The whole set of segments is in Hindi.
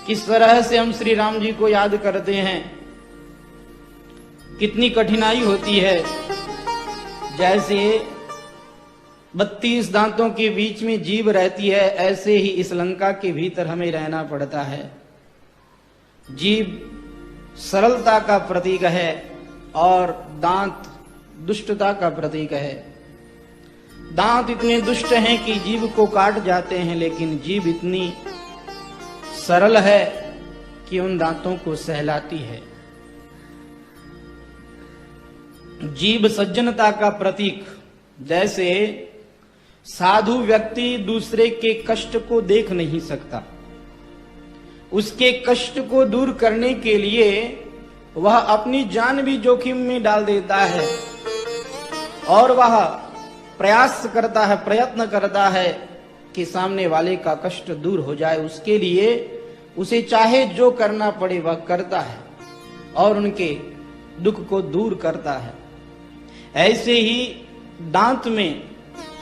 किस तरह से हम श्री राम जी को याद करते हैं, कितनी कठिनाई होती है। जैसे 32 दांतों के बीच में जीभ रहती है, ऐसे ही इस लंका के भीतर हमें रहना पड़ता है। जीभ सरलता का प्रतीक है और दांत दुष्टता का प्रतीक है। दांत इतने दुष्ट हैं कि जीभ को काट जाते हैं, लेकिन जीभ इतनी सरल है कि उन दांतों को सहलाती है। जीभ सज्जनता का प्रतीक। जैसे साधु व्यक्ति दूसरे के कष्ट को देख नहीं सकता, उसके कष्ट को दूर करने के लिए वह अपनी जान भी जोखिम में डाल देता है और वह प्रयास करता है, प्रयत्न करता है कि सामने वाले का कष्ट दूर हो जाए। उसके लिए उसे चाहे जो करना पड़े वह करता है और उनके दुख को दूर करता है। ऐसे ही दांत में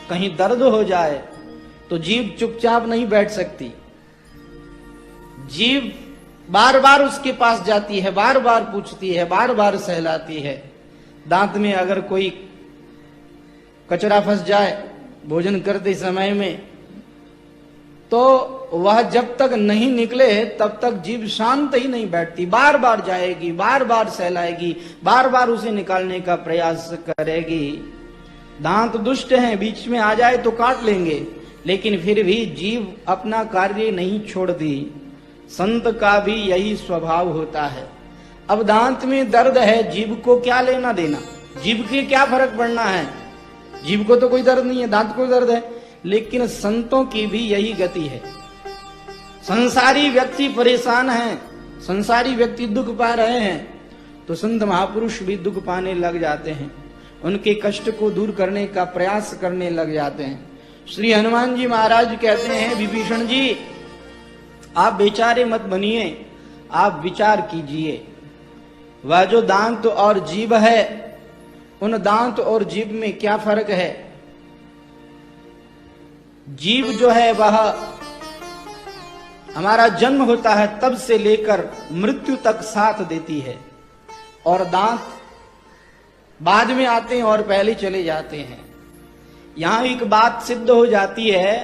कहीं दर्द हो जाए तो जीभ चुपचाप नहीं बैठ सकती। जीभ बार बार उसके पास जाती है, बार बार पूछती है, बार बार सहलाती है। दांत में अगर कोई कचरा फंस जाए भोजन करते समय में, तो वह जब तक नहीं निकले तब तक जीभ शांत ही नहीं बैठती, बार बार जाएगी, बार बार सहलाएगी, बार बार उसे निकालने का प्रयास करेगी। दांत दुष्ट हैं, बीच में आ जाए तो काट लेंगे, लेकिन फिर भी जीभ अपना कार्य नहीं छोड़ती। संत का भी यही स्वभाव होता है। अब दांत में दर्द है, जीभ को क्या लेना देना, जीभ के क्या फर्क पड़ना है। जीभ को तो कोई दर्द नहीं है, दांत को दर्द है। लेकिन संतों की भी यही गति है। संसारी व्यक्ति परेशान हैं, संसारी व्यक्ति दुख पा रहे हैं, तो संत महापुरुष भी दुख पाने लग जाते हैं, उनके कष्ट को दूर करने का प्रयास करने लग जाते हैं। श्री हनुमान जी महाराज कहते हैं, विभीषण जी आप बेचारे मत बनिए, आप विचार कीजिए। वह जो दांत और जीभ है, उन दांत और जीभ में क्या फर्क है। जीभ जो है वह हमारा जन्म होता है तब से लेकर मृत्यु तक साथ देती है, और दांत बाद में आते हैं और पहले चले जाते हैं। यहां एक बात सिद्ध हो जाती है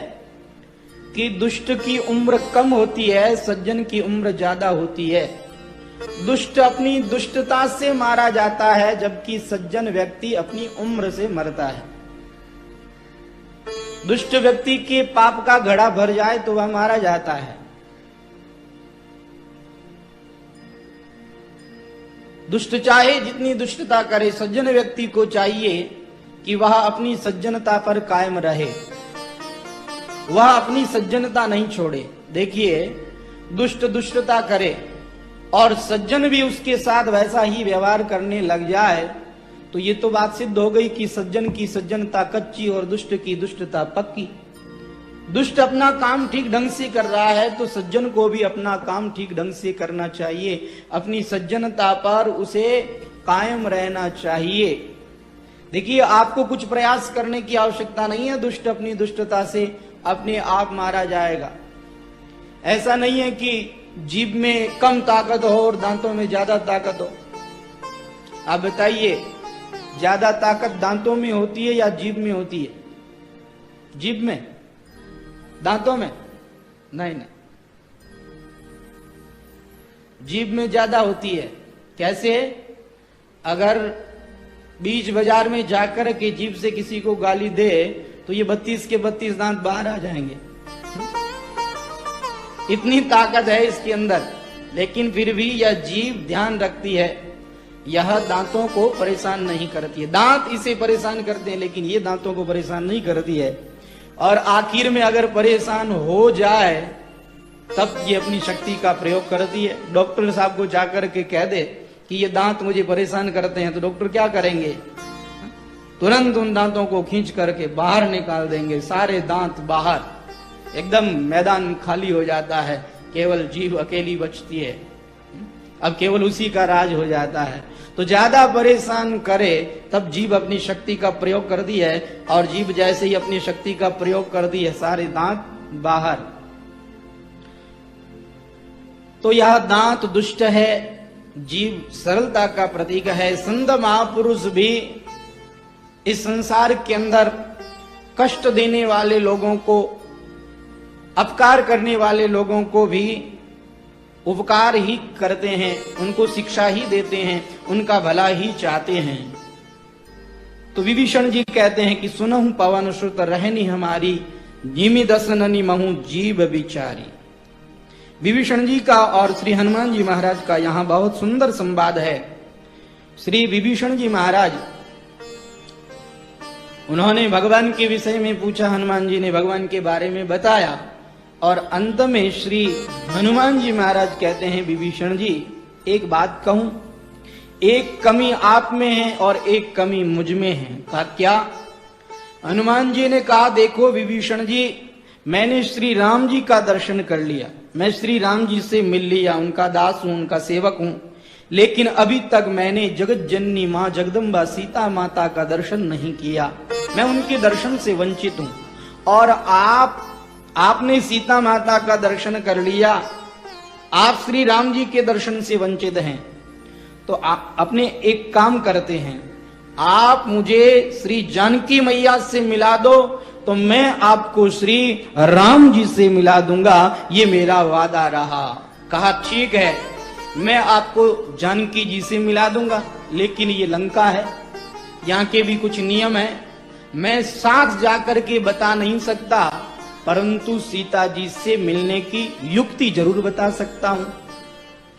कि दुष्ट की उम्र कम होती है, सज्जन की उम्र ज्यादा होती है। दुष्ट अपनी दुष्टता से मारा जाता है, जबकि सज्जन व्यक्ति अपनी उम्र से मरता है। दुष्ट व्यक्ति के पाप का घड़ा भर जाए तो वह मारा जाता है। दुष्ट चाहे जितनी दुष्टता करे, सज्जन व्यक्ति को चाहिए कि वह अपनी सज्जनता पर कायम रहे, वह अपनी सज्जनता नहीं छोड़े। देखिए, दुष्ट दुष्टता करे और सज्जन भी उसके साथ वैसा ही व्यवहार करने लग जाए, तो ये तो बात सिद्ध हो गई कि सज्जन की सज्जनता कच्ची और दुष्ट की दुष्टता पक्की। दुष्ट अपना काम ठीक ढंग से कर रहा है तो सज्जन को भी अपना काम ठीक ढंग से करना चाहिए, अपनी सज्जनता पर उसे कायम रहना चाहिए। देखिए, आपको कुछ प्रयास करने की आवश्यकता नहीं है, दुष्ट अपनी दुष्टता से अपने आप मारा जाएगा। ऐसा नहीं है कि जीभ में कम ताकत हो और दांतों में ज्यादा ताकत हो। आप बताइए, ज्यादा ताकत दांतों में होती है या जीभ में होती है? जीभ में, दांतों में? नहीं नहीं, जीभ में ज्यादा होती है। कैसे? अगर बीच बाजार में जाकर के जीभ से किसी को गाली दे तो ये 32 के 32 दांत बाहर आ जाएंगे। इतनी ताकत है इसके अंदर, लेकिन फिर भी यह जीभ ध्यान रखती है, यह दांतों को परेशान नहीं करती है। दांत इसे परेशान करते हैं, लेकिन ये दांतों को परेशान नहीं करती है। और आखिर में अगर परेशान हो जाए तब ये अपनी शक्ति का प्रयोग करती है। डॉक्टर साहब को जाकर के कह दे कि ये दांत मुझे परेशान करते हैं, तो डॉक्टर क्या करेंगे? तुरंत उन दांतों को खींच करके बाहर निकाल देंगे, सारे दांत बाहर, एकदम मैदान खाली हो जाता है, केवल जीभ अकेली बचती है। अब केवल उसी का राज हो जाता है। तो ज्यादा परेशान करे तब जीभ अपनी शक्ति का प्रयोग कर दी है, और जीभ जैसे ही अपनी शक्ति का प्रयोग कर दी है, सारे दांत बाहर। तो यह दांत दुष्ट है, जीव सरलता का प्रतीक है। संत महापुरुष भी इस संसार के अंदर कष्ट देने वाले लोगों को, अपकार करने वाले लोगों को भी उपकार ही करते हैं, उनको शिक्षा ही देते हैं, उनका भला ही चाहते हैं। तो विभीषण जी कहते हैं कि सुनहु पवन श्रुत रहनी हमारी, जिमि दसननि महु जीव विचारी। विभीषण जी का और श्री हनुमान जी महाराज का यहाँ बहुत सुंदर संवाद है। श्री विभीषण जी महाराज, उन्होंने भगवान के विषय में पूछा, हनुमान जी ने भगवान के बारे में बताया, और अंत में श्री हनुमान जी महाराज कहते हैं, विभीषण जी एक बात कहूं, एक कमी आप में है और एक कमी मुझ में है। कहा क्या? हनुमान जी ने कहा, देखो विभीषण जी, मैंने श्री राम जी का दर्शन कर लिया, मैं श्री राम जी से मिल लिया, उनका दास हूं, उनका सेवक हूं, लेकिन अभी तक मैंने जगत जननी मां जगदम्बा सीता माता का दर्शन नहीं किया, मैं उनके दर्शन से वंचित हूं। और आपने सीता माता का दर्शन कर लिया, आप श्री राम जी के दर्शन से वंचित हैं, तो आप अपने एक काम करते हैं, आप मुझे श्री जानकी मैया से मिला दो, तो मैं आपको श्री राम जी से मिला दूंगा, ये मेरा वादा रहा। कहा ठीक है, मैं आपको जानकी जी से मिला दूंगा, लेकिन ये लंका है, यहाँ के भी कुछ नियम है, मैं साथ जाकर के बता नहीं सकता, परंतु सीता जी से मिलने की युक्ति जरूर बता सकता हूं।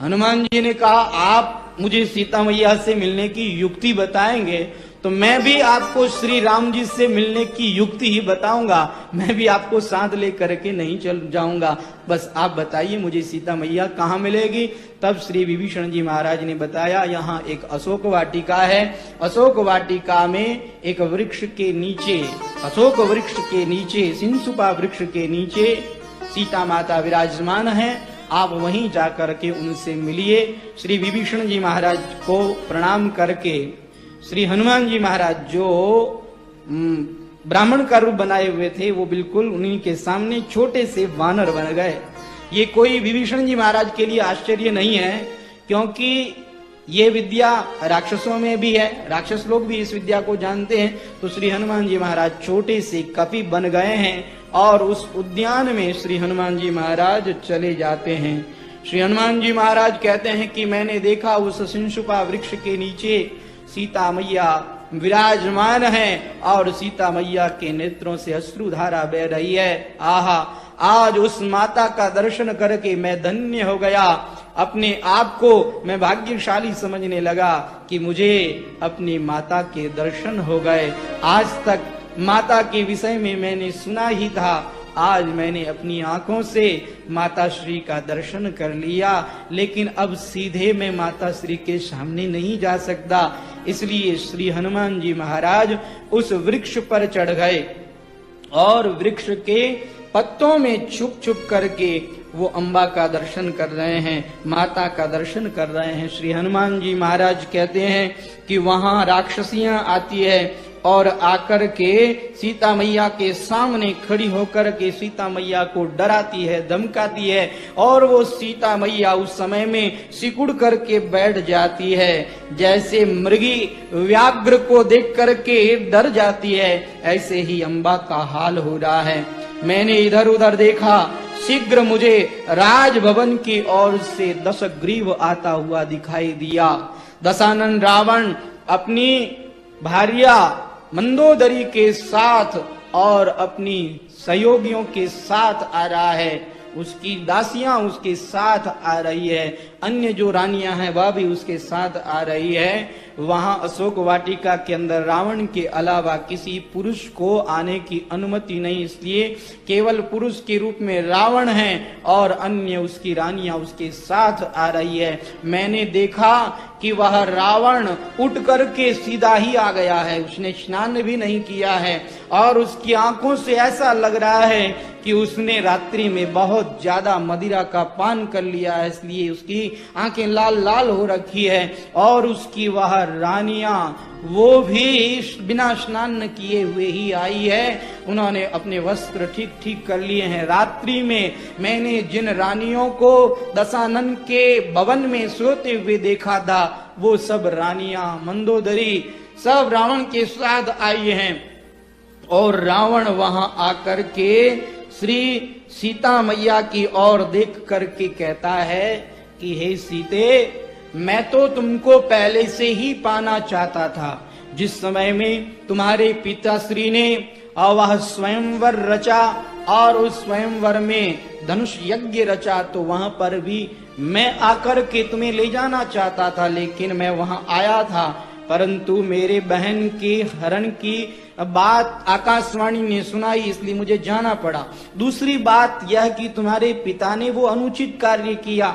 हनुमान जी ने कहा, आप मुझे सीता मैया से मिलने की युक्ति बताएंगे, तो मैं भी आपको श्री राम जी से मिलने की युक्ति ही बताऊंगा, मैं भी आपको साथ लेकर के नहीं चल जाऊंगा, बस आप बताइए मुझे सीता मैया कहाँ मिलेगी। तब श्री विभीषण जी महाराज ने बताया, यहाँ एक अशोक वाटिका है, अशोक वाटिका में एक वृक्ष के नीचे, अशोक वृक्ष के नीचे, सिंसुपा वृक्ष के नीचे सीता माता विराजमान है, आप वहीं जाकर के उनसे मिलिए। श्री विभीषण जी महाराज को प्रणाम करके श्री हनुमान जी महाराज, जो ब्राह्मण का रूप बनाए हुए थे, वो बिल्कुल उन्हीं के सामने छोटे से वानर बन गए। ये कोई विभीषण जी महाराज के लिए आश्चर्य नहीं है, क्योंकि ये विद्या राक्षसों में भी है, राक्षस लोग भी इस विद्या को जानते हैं। तो श्री हनुमान जी महाराज छोटे से कपि बन गए हैं और उस उद्यान में श्री हनुमान जी महाराज चले जाते हैं। श्री हनुमान जी महाराज कहते हैं कि मैंने देखा उस सिंसुपा वृक्ष के नीचे सीता मैया विराजमान है और सीता मैया के नेत्रों से अश्रुधारा बह रही है। आहा, आज उस माता का दर्शन करके मैं धन्य हो गया, अपने आप को मैं भाग्यशाली समझने लगा कि मुझे अपनी माता के दर्शन हो गए। आज तक माता के विषय में मैंने सुना ही था, आज मैंने अपनी आंखों से माता श्री का दर्शन कर लिया, लेकिन अब सीधे मैं माता श्री के सामने नहीं जा सकता, इसलिए श्री हनुमान जी महाराज उस वृक्ष पर चढ़ गए और वृक्ष के पत्तों में छुप छुप करके वो अम्बा का दर्शन कर रहे हैं, माता का दर्शन कर रहे हैं। श्री हनुमान जी महाराज कहते हैं कि वहां राक्षसियां आती है और आकर के सीता मैया के सामने खड़ी होकर के सीता मैया को डराती है, धमकाती है, और वो सीता मैया उस समय में सिकुड़ करके बैठ जाती है, जैसे मृगी व्याघ्र को देख करके डर जाती है, ऐसे ही अम्बा का हाल हो रहा है। मैंने इधर उधर देखा, शीघ्र मुझे राजभवन की ओर से दशग्रीव आता हुआ दिखाई दिया। दशानन रावण अपनी भार्या मंदोदरी के साथ और अपनी सहयोगियों के साथ आ रहा है, उसकी दासियां उसके साथ आ रही है, अन्य जो रानियां हैं वह भी उसके साथ आ रही है। वहां अशोक वाटिका के अंदर रावण के अलावा किसी पुरुष को आने की अनुमति नहीं, इसलिए केवल पुरुष के रूप में रावण है और अन्य उसकी रानियां उसके साथ आ रही है। मैंने देखा कि वह रावण उठ करके सीधा ही आ गया है, उसने स्नान भी नहीं किया है और उसकी आंखों से ऐसा लग रहा है कि उसने रात्रि में बहुत ज्यादा मदिरा का पान कर लिया है, इसलिए उसकी आंखें लाल लाल हो रखी है, और उसकी वह रानियां वो भी बिना स्नान न किए हुए ही आई है। उन्होंने अपने वस्त्र ठीक ठीक कर लिए हैं। रात्रि में मैंने जिन रानियों को दशानन के भवन में सोते हुए देखा था, वो सब रानियां मंदोदरी सब रावण के साथ आई हैं। और रावण वहां आकर के श्री सीता मैया की ओर देख करके कहता है कि हे सीते, मैं तो तुमको पहले से ही पाना चाहता था। जिस समय में तुम्हारे पिताश्री ने वह स्वयंवर रचा और उस स्वयंवर में धनुष यज्ञ रचा, तो वहां पर भी मैं आकर के तुम्हें ले जाना चाहता था, लेकिन मैं वहां आया था, परंतु मेरे बहन के हरण की बात आकाशवाणी ने सुनाई, इसलिए मुझे जाना पड़ा। दूसरी बात यह कि तुम्हारे पिता ने वो अनुचित कार्य किया,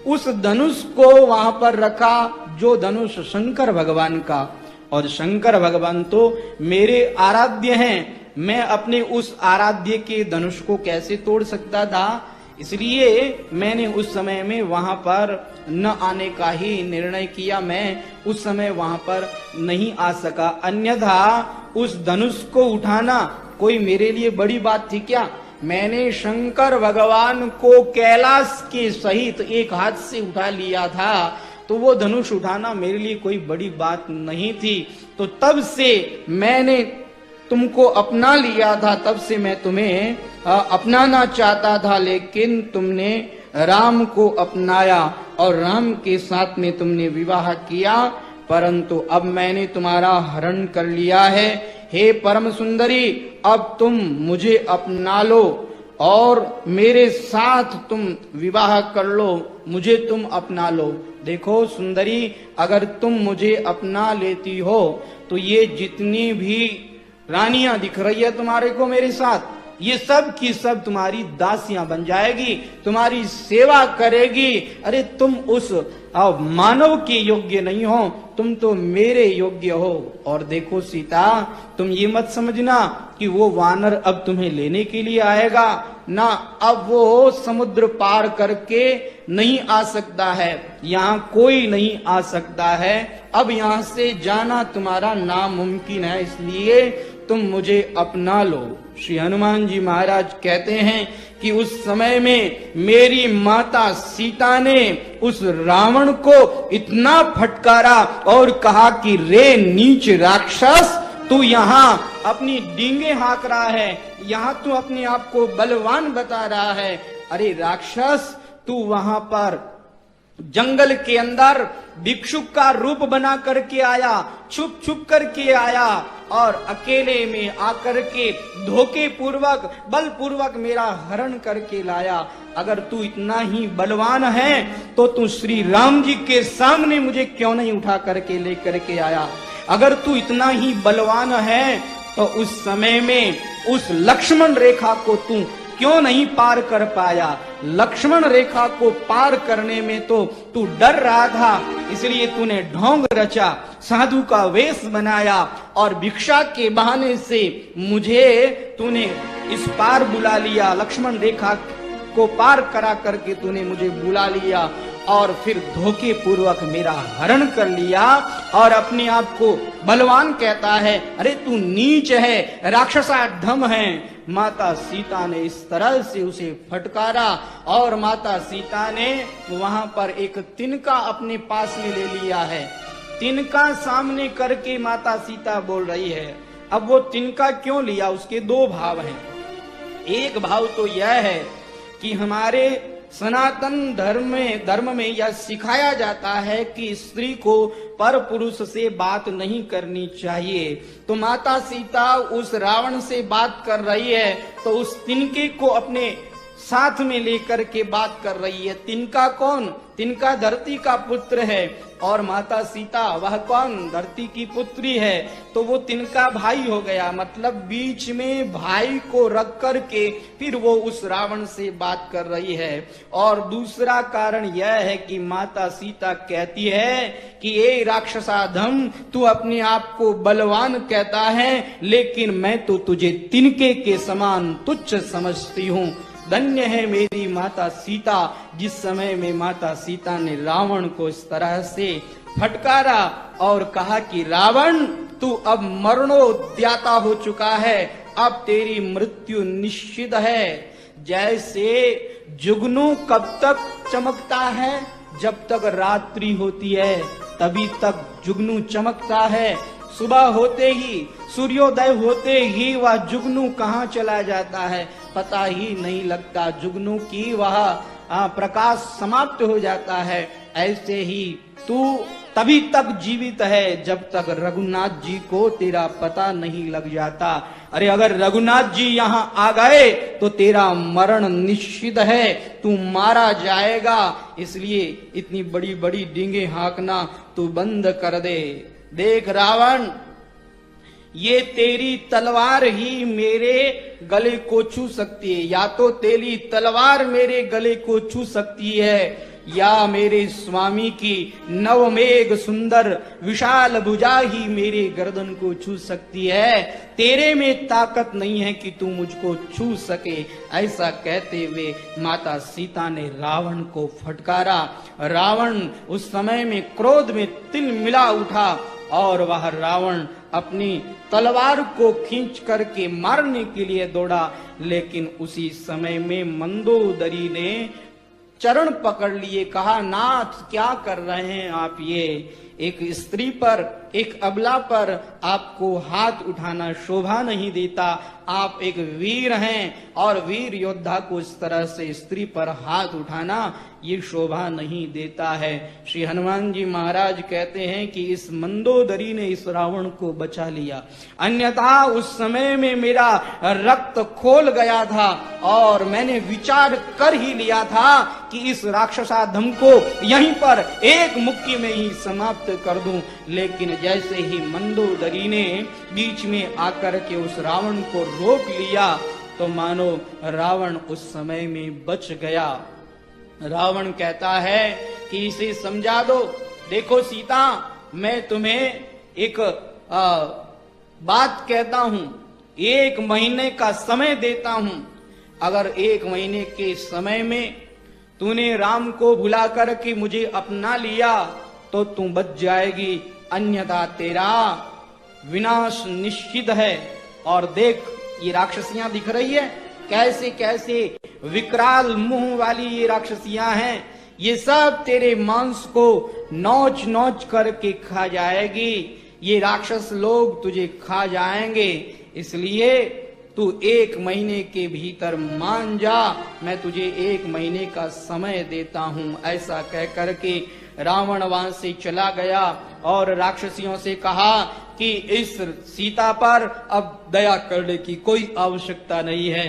उस धनुष को वहां पर रखा जो धनुष शंकर भगवान का, और शंकर भगवान तो मेरे आराध्य हैं। मैं अपने उस आराध्य के धनुष को कैसे तोड़ सकता था, इसलिए मैंने उस समय में वहां पर न आने का ही निर्णय किया। मैं उस समय वहां पर नहीं आ सका, अन्यथा उस धनुष को उठाना कोई मेरे लिए बड़ी बात थी क्या? मैंने शंकर भगवान को कैलाश के सहित एक हाथ से उठा लिया था, तो वो धनुष उठाना मेरे लिए कोई बड़ी बात नहीं थी। तो तब से मैंने तुमको अपना लिया था, तब से मैं तुम्हें अपनाना चाहता था, लेकिन तुमने राम को अपनाया और राम के साथ में तुमने विवाह किया, परंतु अब मैंने तुम्हारा हरण कर लिया है। हे परम सुंदरी, अब तुम मुझे अपना लो और मेरे साथ तुम विवाह कर लो, मुझे तुम अपना लो। देखो सुंदरी, अगर तुम मुझे अपना लेती हो तो ये जितनी भी रानियां दिख रही है तुम्हारे को मेरे साथ, ये सब की सब तुम्हारी दासियां बन जाएगी, तुम्हारी सेवा करेगी। अरे तुम उस मानव के योग्य नहीं हो, तुम तो मेरे योग्य हो। और देखो सीता, तुम ये मत समझना कि वो वानर अब तुम्हें लेने के लिए आएगा, ना, अब वो समुद्र पार करके नहीं आ सकता है, यहाँ कोई नहीं आ सकता है। अब यहाँ से जाना तुम्हारा नामुमकिन है, इसलिए तुम मुझे अपना लो। श्री हनुमान जी महाराज कहते हैं कि उस समय में मेरी माता सीता ने उस रावण को इतना फटकारा और कहा कि रे नीच राक्षस, तू यहाँ अपनी डींगे हाँक रहा है, यहाँ तू अपने आप को बलवान बता रहा है। अरे राक्षस, तू वहां पर जंगल के अंदर भिक्षुक का रूप बना करके आया, छुप छुप करके आया और अकेले में आकर के धोखे पूर्वक बल पूर्वक मेरा हरण करके लाया। अगर तू इतना ही बलवान है तो तू श्री राम जी के सामने मुझे क्यों नहीं उठा करके ले करके आया? अगर तू इतना ही बलवान है तो उस समय में उस लक्ष्मण रेखा को तू क्यों नहीं पार कर पाया? लक्ष्मण रेखा को पार करने में तो तू डर रहा था, इसलिए तूने ढोंग रचा, साधु का वेश बनाया और भिक्षा के बहाने से मुझे तूने इस पार बुला लिया, लक्ष्मण रेखा को पार करा करके तूने मुझे बुला लिया और फिर धोखे पूर्वक मेरा हरण कर लिया और अपने आप को बलवान कहता है। अरे तू नीच है, राक्षसाढ्यम है। माता सीता ने इस तरह से उसे फटकारा और माता सीता ने वहां पर एक तिनका अपने पास में ले लिया है। तिनका सामने करके माता सीता बोल रही है। अब वो तिनका क्यों लिया, उसके दो भाव हैं। एक भाव तो यह है कि हमारे सनातन धर्म में यह सिखाया जाता है कि स्त्री को पर पुरुष से बात नहीं करनी चाहिए। तो माता सीता उस रावण से बात कर रही है तो उस तिनके को अपने साथ में लेकर के बात कर रही है। तिनका कौन? तिनका धरती का पुत्र है और माता सीता वह कौन? धरती की पुत्री है। तो वो तिनका भाई हो गया, मतलब बीच में भाई को रख करके फिर वो उस रावण से बात कर रही है। और दूसरा कारण यह है कि माता सीता कहती है कि ए राक्षसाधम, तू अपने आप को बलवान कहता है, लेकिन मैं तो तुझे तिनके के समान तुच्छ समझती हूँ। धन्य है मेरी माता सीता। जिस समय में माता सीता ने रावण को इस तरह से फटकारा और कहा कि रावण तू अब मरणोद्याता हो चुका है, अब तेरी मृत्यु निश्चित है। जैसे जुगनू कब तक चमकता है, जब तक रात्रि होती है तभी तक जुगनू चमकता है। सुबह होते ही, सूर्योदय होते ही वह जुगनू कहाँ चला जाता है पता ही नहीं लगता, जुगनू की वह प्रकाश समाप्त हो जाता है। ऐसे ही तू तभी तक जीवित है जब तक रघुनाथ जी को तेरा पता नहीं लग जाता। अरे अगर रघुनाथ जी यहाँ आ गए तो तेरा मरण निश्चित है, तू मारा जाएगा। इसलिए इतनी बड़ी बड़ी डींगे हाँकना तू बंद कर दे। देख रावण, ये तेरी तलवार ही मेरे गले को छू सकती है, या तो तेरी तलवार मेरे गले को छू सकती है, या मेरे स्वामी की नवमेघ सुंदर विशाल भुजा ही मेरे गर्दन को छू सकती है। तेरे में ताकत नहीं है कि तू मुझको छू सके। ऐसा कहते हुए माता सीता ने रावण को फटकारा। रावण उस समय में क्रोध में तिल मिला उठा और वह रावण अपनी तलवार को खींच करके मारने के लिए दौड़ा, लेकिन उसी समय में मंदोदरी ने चरण पकड़ लिए, कहा नाथ क्या कर रहे हैं आप, ये एक स्त्री पर, एक अबला पर आपको हाथ उठाना शोभा नहीं देता। आप एक वीर हैं और वीर योद्धा को इस तरह से स्त्री पर हाथ उठाना ये शोभा नहीं देता है। श्री हनुमान जी महाराज कहते हैं कि इस मंदोदरी ने इस रावण को बचा लिया, अन्यथा उस समय में मेरा रक्त खोल गया था और मैंने विचार कर ही लिया था कि इस राक्षसाधम को यहीं पर एक मुक्की में ही समाप्त कर दूं। लेकिन जैसे ही मंदोदरी ने बीच में आकर के उस रावण को रोक लिया तो मानो रावण उस समय में बच गया। रावण कहता है कि इसे समझा दो। देखो सीता, मैं तुम्हें एक बात कहता हूं, 1 महीने का समय देता हूं। अगर 1 महीने के समय में तूने राम को भुला करके मुझे अपना लिया तो तू बच जाएगी, अन्यथा तेरा विनाश निश्चित है। और देख, ये राक्षसियां दिख रही है, कैसे कैसे विकराल मुंह वाली ये राक्षसियां हैं। ये सब तेरे मांस को नोच नोच करके खा जाएगी। ये राक्षस लोग तुझे खा जाएंगे, इसलिए तू 1 महीने के भीतर मान जा, मैं तुझे 1 महीने का समय देता हूं। ऐसा कह करके रावण वहां से चला गया और राक्षसियों से कहा कि इस सीता पर अब दया करने की कोई आवश्यकता नहीं है।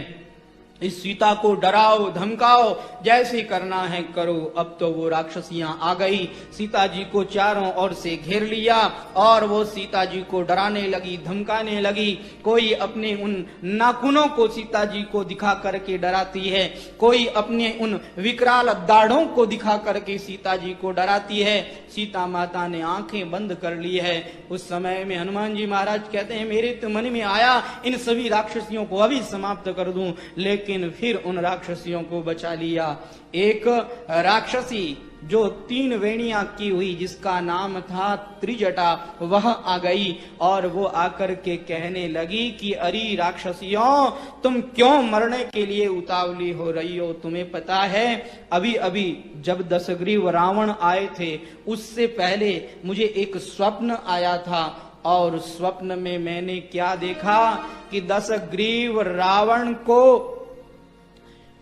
इस सीता को डराओ धमकाओ, जैसे करना है करो। अब तो वो राक्षसियां आ गई, सीता जी को चारों ओर से घेर लिया और वो सीता जी को डराने लगी, धमकाने लगी। कोई अपने उन नाखूनों को सीता जी को दिखा करके डराती है, कोई अपने उन विकराल दाढ़ों को दिखा करके सीता जी को डराती है। सीता माता ने आंखें बंद कर ली है। उस समय में हनुमान जी महाराज कहते हैं, मेरे तो मन में आया इन सभी राक्षसियों को अभी समाप्त कर दूं, लेकिन फिर उन राक्षसियों को बचा लिया। एक राक्षसी जो 3 वेणियां की हुई, जिसका नाम था त्रिजटा, वह आ गई और वो आकर के कहने लगी कि अरे राक्षसियों, तुम क्यों मरने के लिए उतावली हो रही हो? तुम्हें पता है अभी अभी जब दशग्रीव रावण आए थे, उससे पहले मुझे एक स्वप्न आया था और स्वप्न में मैंने क्या देखा कि दशग्रीव रावण को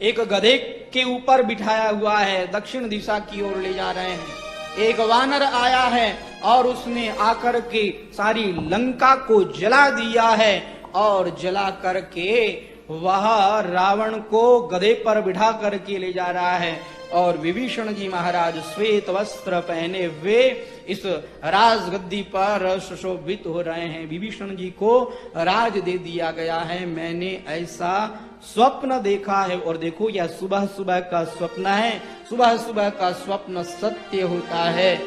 एक गधे के ऊपर बिठाया हुआ है, दक्षिण दिशा की ओर ले जा रहे हैं। एक वानर आया है और उसने आकर के सारी लंका को जला दिया है और जला करके वह रावण को गधे पर बिठा करके ले जा रहा है। और विभीषण जी महाराज श्वेत वस्त्र पहने हुए इस राजगद्दी पर सुशोभित हो रहे हैं। विभीषण जी को राज दे दिया गया है। मैंने ऐसा स्वप्न देखा है। और देखो, यह सुबह सुबह का स्वप्न है। सुबह सुबह का स्वप्न सत्य होता है,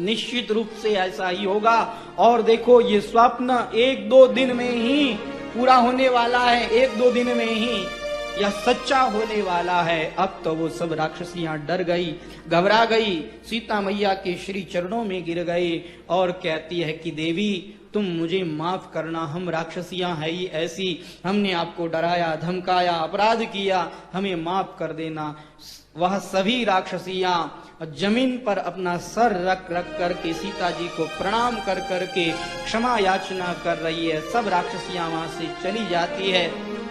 निश्चित रूप से ऐसा ही होगा। और देखो, ये स्वप्न 1-2 दिन में ही पूरा होने वाला है। 1-2 दिन में ही यह सच्चा होने वाला है। अब तो वो सब राक्षसियां डर गई, घबरा गई, सीता मैया के श्री चरणों में गिर गई और कहती है कि देवी तुम मुझे माफ करना, हम राक्षसियां है ही ऐसी, हमने आपको डराया धमकाया अपराध किया, हमें माफ कर देना। वह सभी राक्षसियां जमीन पर अपना सर रख रख करके सीता जी को प्रणाम कर करके क्षमा याचना कर रही है। सब राक्षसियां वहां से चली जाती है।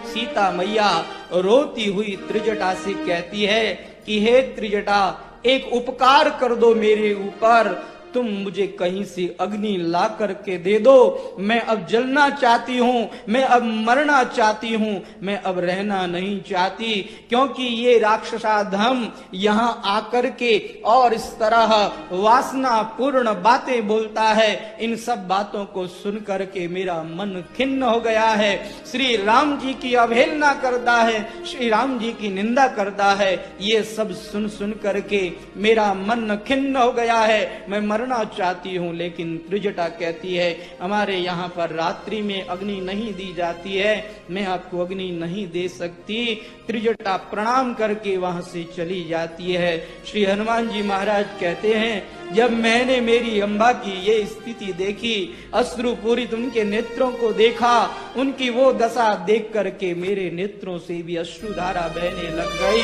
सीता मैया रोती हुई त्रिजटा से कहती है कि हे त्रिजटा, एक उपकार कर दो मेरे ऊपर, तुम मुझे कहीं से अग्नि ला करके दे दो। मैं अब जलना चाहती हूँ, मैं अब मरना चाहती हूँ, मैं अब रहना नहीं चाहती, क्योंकि ये राक्षसाधम यहाँ आकर के और इस तरह वासना पूर्ण बातें बोलता है। इन सब बातों को सुन करके मेरा मन खिन्न हो गया है। श्री राम जी की अवहेलना करता है, श्री राम जी की निंदा करता है। ये सब सुन सुन करके मेरा मन खिन्न हो गया है, मैं मरना चाहती हूँ। लेकिन त्रिजटा कहती है हमारे यहाँ पर रात्रि में अग्नि नहीं दी जाती है, मैं आपको अग्नि नहीं दे सकती। त्रिजटा प्रणाम करके वहां से चली जाती है। श्री हनुमान जी महाराज कहते हैं जब मैंने मेरी अम्बा की ये स्थिति देखी, अश्रु पूरित उनके नेत्रों को देखा, उनकी वो दशा देख करके मेरे नेत्रों से भी अश्रुधारा बहने लग गई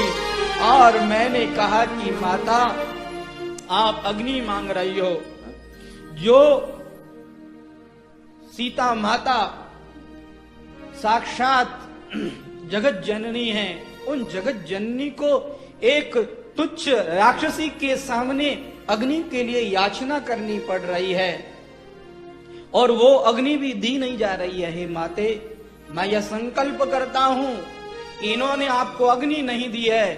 और मैंने कहा कि माता आप अग्नि मांग रही हो। जो सीता माता साक्षात जगत जननी है, उन जगत जननी को एक तुच्छ राक्षसी के सामने अग्नि के लिए याचना करनी पड़ रही है और वो अग्नि भी दी नहीं जा रही है। हे माते, मैं यह संकल्प करता हूं, इन्होंने आपको अग्नि नहीं दी है,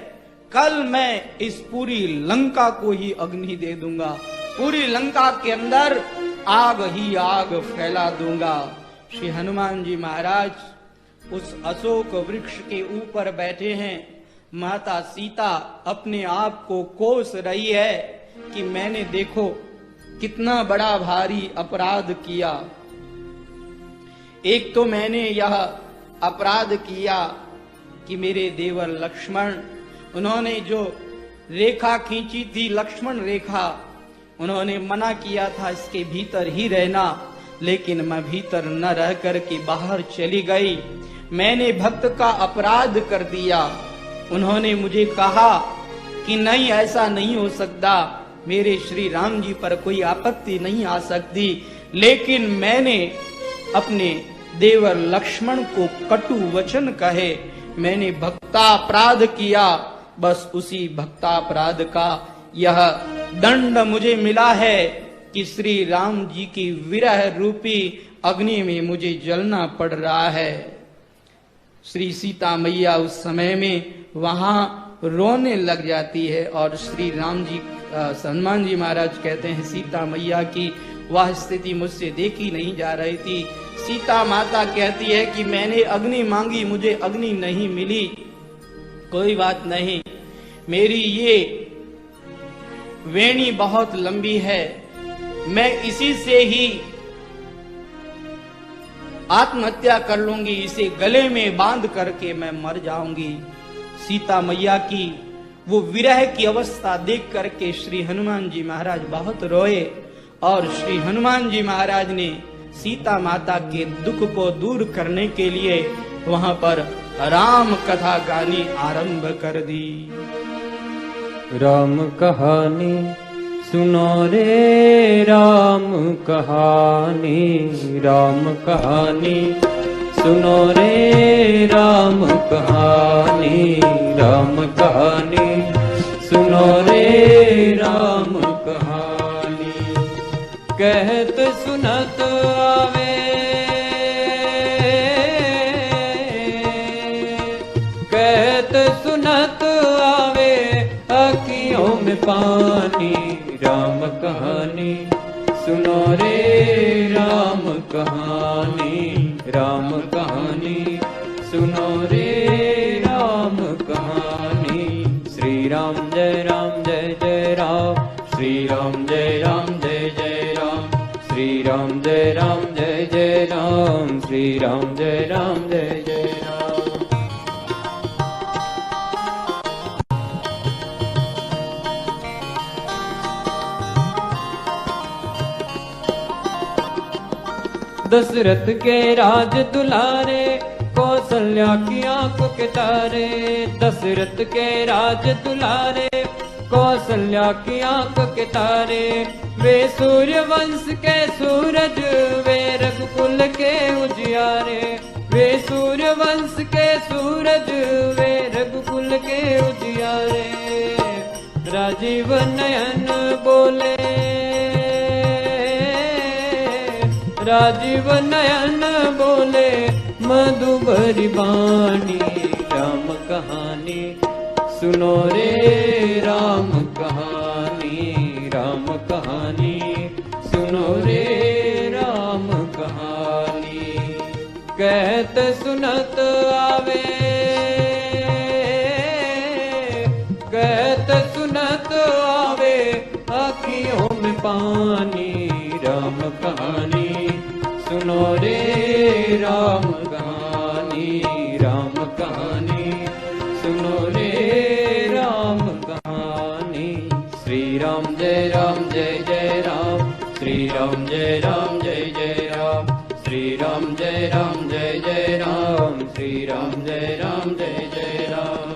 कल मैं इस पूरी लंका को ही अग्नि दे दूंगा, पूरी लंका के अंदर आग ही आग फैला दूंगा। श्री हनुमान जी महाराज उस अशोक वृक्ष के ऊपर बैठे हैं। माता सीता अपने आप को कोस रही है कि मैंने देखो कितना बड़ा भारी अपराध किया। एक तो मैंने यह अपराध किया कि मेरे देवर लक्ष्मण, उन्होंने जो रेखा खींची थी लक्ष्मण रेखा, उन्होंने मना किया था इसके भीतर ही रहना, लेकिन मैं भीतर न रह करके बाहर चली गई। मैंने भक्त का अपराध कर दिया। उन्होंने मुझे कहा कि नहीं, ऐसा नहीं हो सकता, मेरे श्री राम जी पर कोई आपत्ति नहीं आ सकती, लेकिन मैंने अपने देवर लक्ष्मण को कटु वचन कहे, मैंने भक्तापराध किया। बस उसी भक्तापराध का यह दंड मुझे मिला है कि श्री राम जी की विरह रूपी अग्नि में मुझे जलना पड़ रहा है। श्री सीता मैया उस समय में वहां रोने लग जाती है और श्री राम जी हनुमान जी महाराज कहते हैं सीता मैया की वह स्थिति मुझसे देखी नहीं जा रही थी। सीता माता कहती है कि मैंने अग्नि मांगी, मुझे अग्नि नहीं मिली, कोई बात नहीं, मेरी ये वेणी बहुत लंबी है, मैं इसी से ही आत्महत्या कर लूंगी, इसे गले में बांध करके मैं मर जाऊंगी। सीता मैया की वो विरह की अवस्था देख करके श्री हनुमान जी महाराज बहुत रोए और श्री हनुमान जी महाराज ने सीता माता के दुख को दूर करने के लिए वहां पर राम कथा गानी आरंभ कर दी। राम कहानी सुनो रे राम कहानी, राम कहानी सुनो रे राम कहानी, राम कहानी सुनो रे राम कहानी। कहत सुनत आवे, कहत सुनत आवे अखियों में पानी। राम कहानी सुनो रे राम कहानी, राम कहानी सुनो रे राम कहानी। श्री राम जय राम, श्री राम जय राम जय जय राम, श्री राम जय राम जय राम, श्री राम जय राम जय जय राम। दशरथ के राज दुलारे, कौशल्या की आंख के तारे। दशरथ के राज दुलारे, कौशल्या की आंख के तारे। वे सूर्य वंश के सूरज, वे रघुकुल के उजियारे। वे सूर्य वंश के सूरज, वे रघुकुल के उजियारे। राजीव नयन बोले, राजीव नयन बोले, मधुबरी बानी। राम कहानी सुनो रे, राम कहानी, राम कहानी सुनो रे, राम कहानी। कहत सुनत आवे, कहत सुनत आवे, आँखियों में पानी। राम कहानी सुनो रे, राम कहानी, राम कहानी सुनो रे, राम कहानी। श्री राम जय राम जय जय राम, श्री राम जय राम जय जय राम, श्री राम जय राम जय जय राम, श्री राम जय राम जय जय राम।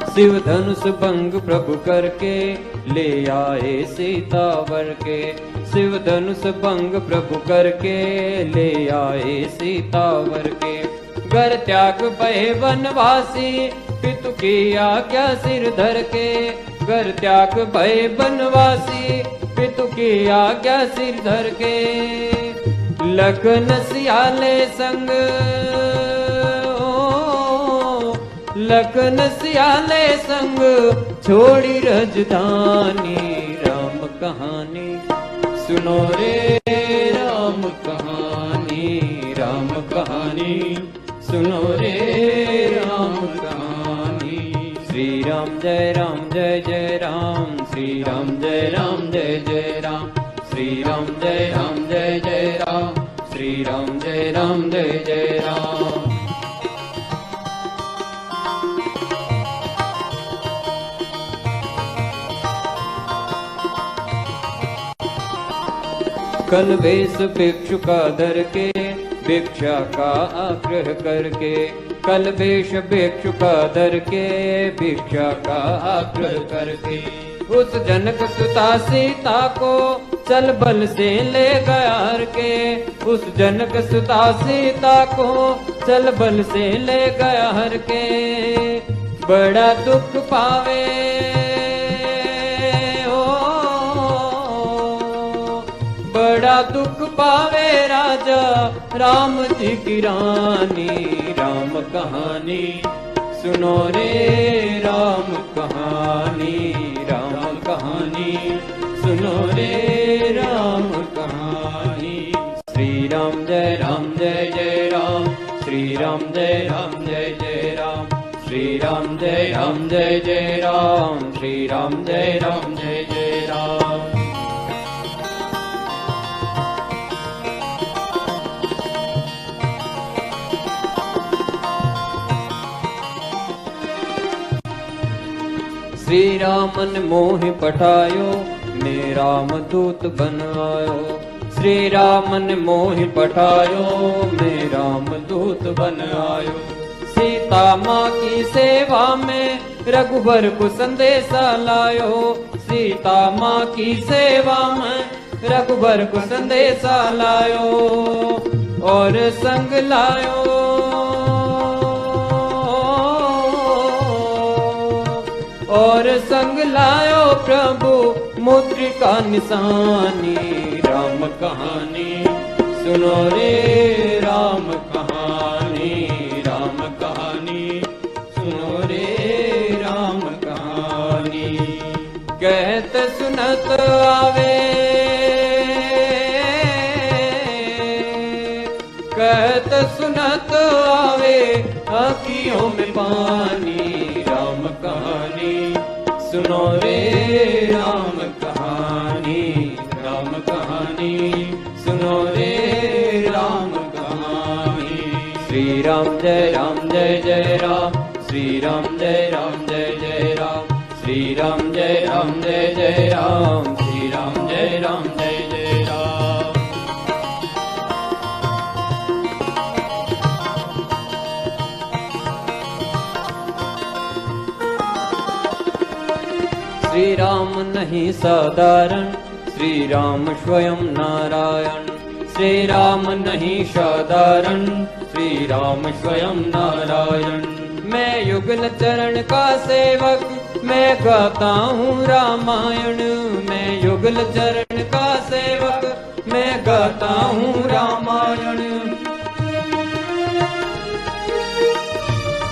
शिव धनुष भंग प्रभु करके, ले आए सीतावर के। शिव धनुष भंग प्रभु करके, ले आए सीतावर के। घर त्याग भये वनवासी, पितु की आज्ञा सिर धर के। घर त्याग भये वनवासी, पितु की आज्ञा सिर धर के। लखन सियाले संग, लखन सियाले संग, छोड़ी रजधानी। राम कहानी सुनो रे, राम कहानी, राम कहानी सुनो रे, राम कहानी। श्री राम जय राम जय जय राम, श्री राम जय राम जय जय राम, श्री राम जय राम जय जय राम, श्री राम जय राम जय जय राम। कल वेश भिक्षु का धर के, भिक्षा का आग्रह करके। कल वेश भिक्षु का धर के, भिक्षा का आग्रह करके। उस जनक सुता सीता को, चल बल से ले गया हर के। उस जनक सुता सीता को, चल बल से ले गया हर के। बड़ा दुख पावे बड़ा दुख पावे राजा, राम जी की रानी। राम कहानी सुनो रे, राम कहानी, राम कहानी सुनो रे, राम कहानी। श्री राम जय राम जय जय राम, श्री राम जय राम जय जय राम, श्री राम जय राम जय जय राम, श्री राम जय राम जय जय राम। श्री रामन मोह पठायो, मैं राम दूत बन आयो। श्री रामन मोह पठायो, मैं राम दूत बन आयो। सीता माँ की सेवा में रघुबर को संदेशा लायो। सीता माँ की सेवा में रघुबर को संदेशा लायो। और संग लायो, और संग लायो प्रभु मुद्रिका निशानी। राम कहानी सुनो रे, राम कहानी, राम कहानी सुनो रे, राम कहानी। कहत सुनत आवे, कहत सुनत आवे, आँखियों में पानी। राम कहानी सुनो रे, राम कहानी, राम कहानी सुनो रे, राम कहानी। श्री राम जय जय राम, श्री राम जय जय राम, श्री राम जय जय राम, श्री राम जय जय राम। श्री राम नहीं साधारण, श्री राम स्वयं नारायण। श्री राम नहीं साधारण, श्री राम स्वयं नारायण। मैं युगल चरण का सेवक, मैं गाता हूँ रामायण। मैं युगल चरण का सेवक, मैं गाता हूँ रामायण।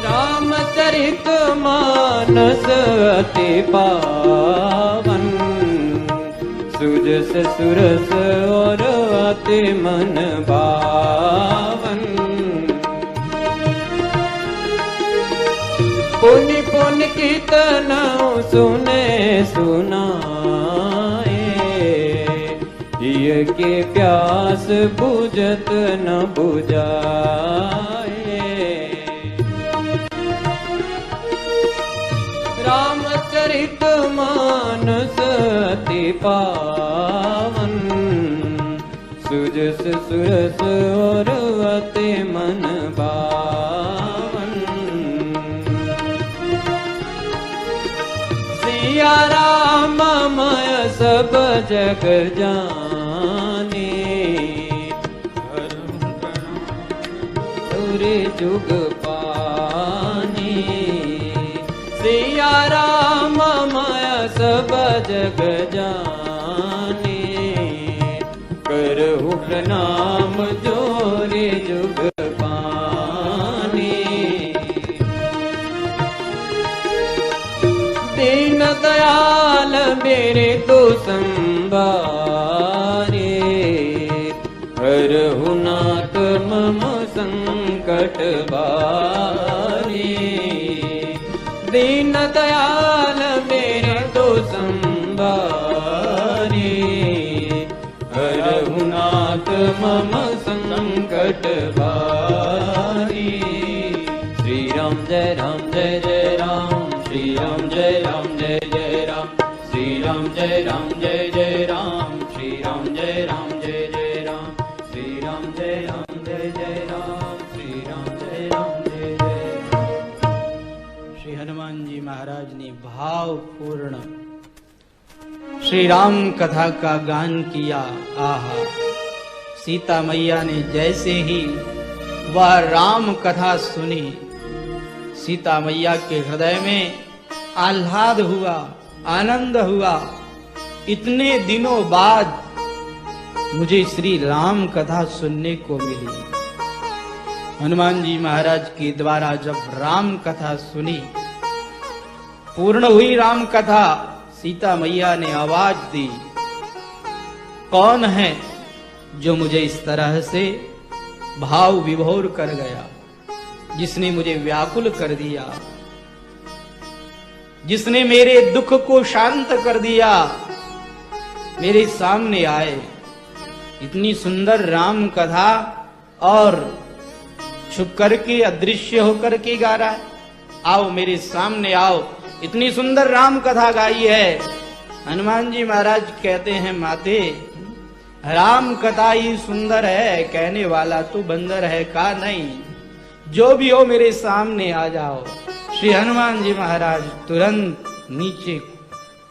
रामचरित मानस अति पावन, सुजस सुरस और अति मन भावन। पुनि पुनि कीर्तन सुने सुनाए, ये के प्यास बुझत न बुझाए। रामचरित मानस अति पावन, सुजस सुरस और अति मन भावन। सिया राम मय सब जग जाने, पूरे जुग पानी। सिया राम माया सब जग जाने, करहु प्रणाम जोरे जुग पानी। दीन दयाल मेरे तो संबारे, हरहु नाथ मम संकट बारे। दीन दयाल मेरे तो संबारे, हरहु नाथ मम संकट बारे। श्री राम जय जय राम, श्री राम जय जय राम, श्री राम जय जय राम, श्री राम जय जय राम, श्री राम जय जय राम, श्री राम जय जय राम। श्री हनुमान जी महाराज ने भावपूर्ण श्री राम कथा का गान किया। आहा, सीता मैया ने जैसे ही वह राम कथा सुनी, सीता मैया के हृदय में आह्लाद हुआ, आनंद हुआ। इतने दिनों बाद मुझे श्री राम कथा सुनने को मिली। हनुमान जी महाराज के द्वारा जब राम कथा सुनी, पूर्ण हुई राम कथा, सीता मैया ने आवाज दी, कौन है जो मुझे इस तरह से भाव विभोर कर गया, जिसने मुझे व्याकुल कर दिया, जिसने मेरे दुख को शांत कर दिया, मेरे सामने आए। इतनी सुंदर राम कथा और छुप करके अदृश्य होकर के गा रहा है। आओ मेरे सामने आओ, इतनी सुंदर राम कथा गाई है। हनुमान जी महाराज कहते हैं, माते राम कथा ही सुंदर है, कहने वाला तो बंदर है का नहीं। जो भी हो मेरे सामने आ जाओ। श्री हनुमान जी महाराज तुरंत नीचे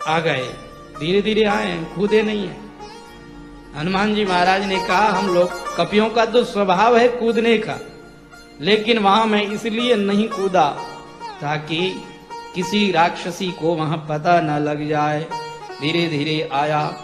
आ गए, धीरे धीरे आए, कूदे नहीं है। हनुमान जी महाराज ने कहा, हम लोग कपियों का तो स्वभाव है कूदने का, लेकिन वहां मैं इसलिए नहीं कूदा ताकि किसी राक्षसी को वहां पता न लग जाए। धीरे धीरे आया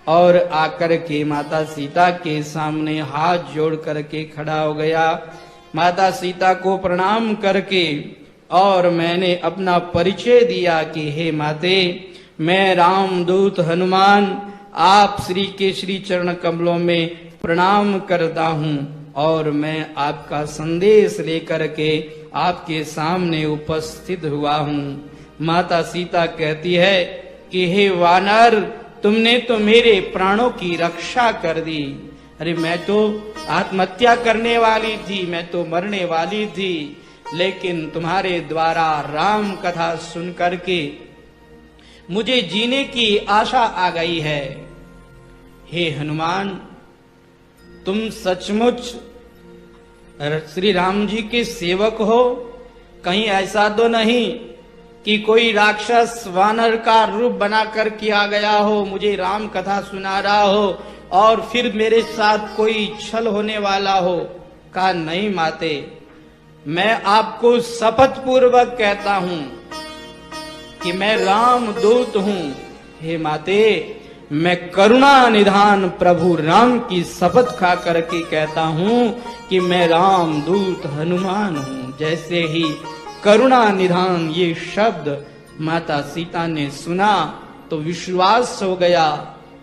और आकर के माता सीता के सामने हाथ जोड़ करके खड़ा हो गया। माता सीता को प्रणाम करके और मैंने अपना परिचय दिया कि हे माते, मैं रामदूत हनुमान आप श्री के श्री चरण कमलों में प्रणाम करता हूँ और मैं आपका संदेश लेकर के आपके सामने उपस्थित हुआ हूँ। माता सीता कहती है कि हे वानर, तुमने तो मेरे प्राणों की रक्षा कर दी। अरे मैं तो आत्महत्या करने वाली थी, मैं तो मरने वाली थी, लेकिन तुम्हारे द्वारा राम कथा सुन करके मुझे जीने की आशा आ गई है। हे हनुमान, तुम सचमुच श्री राम जी के सेवक हो? कहीं ऐसा तो नहीं कि कोई राक्षस वानर का रूप बनाकर के आ गया हो, मुझे राम कथा सुना रहा हो और फिर मेरे साथ कोई छल होने वाला हो? कहा नहीं माते, मैं आपको शपथ पूर्वक कहता हूं कि मैं राम दूत हूं। हे माते, मैं करुणा निधान प्रभु राम की शपथ खा करके कहता हूं कि मैं राम दूत हनुमान हूं। जैसे ही करुणा निधान ये शब्द माता सीता ने सुना तो विश्वास हो गया,